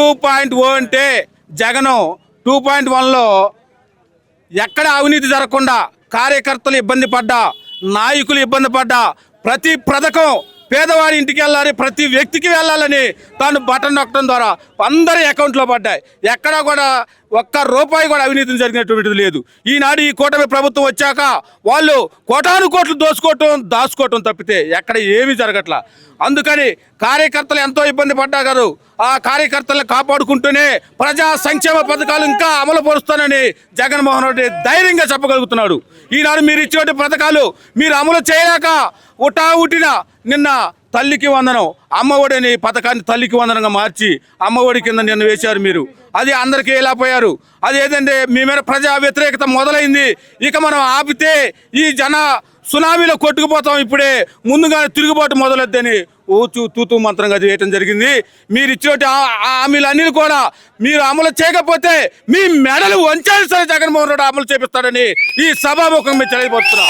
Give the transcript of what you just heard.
2.0 అంటే జగన్ 2.1లో ఎక్కడ అవినీతి జరగకుండా కార్యకర్తలు ఇబ్బంది పడ్డా, నాయకులు ఇబ్బంది పడ్డా, ప్రతి పథకం పేదవాడి ఇంటికి వెళ్ళాలి, ప్రతి వ్యక్తికి వెళ్ళాలని తాను బటన్ నొక్కడం ద్వారా అందరి అకౌంట్లో పడ్డాయి. ఎక్కడా కూడా ఒక్క రూపాయి కూడా అవినీతి జరిగినటువంటిది లేదు. ఈనాడు ఈ కూటమి ప్రభుత్వం వచ్చాక వాళ్ళు కోటాను కోట్లు దాచుకోవటం తప్పితే ఎక్కడ ఏమీ జరగట్లా. అందుకని కార్యకర్తలు ఎంతో ఇబ్బంది పడ్డారు. ఆ కార్యకర్తలను కాపాడుకుంటూనే ప్రజా సంక్షేమ పథకాలు ఇంకా అమలు పరుస్తానని జగన్మోహన్ రెడ్డి ధైర్యంగా చెప్పగలుగుతున్నాడు. ఈనాడు మీరు ఇచ్చిన పథకాలు మీరు అమలు చేయలేక ఉట్టిన నిన్న తల్లికి వందనం అమ్మఒడి అనే పథకాన్ని తల్లికి వందనంగా మార్చి అమ్మఒడి కింద నిన్న వేశారు మీరు. అది అందరికీ వెళ్ళిపోయారు. అది ఏదంటే మీ మీద ప్రజా వ్యతిరేకత మొదలైంది. ఇక మనం ఆపితే ఈ జన సునామీలో కొట్టుకుపోతాం. ఇప్పుడే ముందుగా తిరుగుబాటు మొదలొద్దని తూతూ మంత్రంగా చేయటం జరిగింది. మీరు ఇచ్చిన హామీలన్నీ కూడా మీరు అమలు చేయకపోతే మీ మెడలు వంచాలి సరే జగన్మోహన్ రెడ్డి అమలు చేపిస్తాడని ఈ సభాముఖంగా తెలియపరుస్తున్నాం.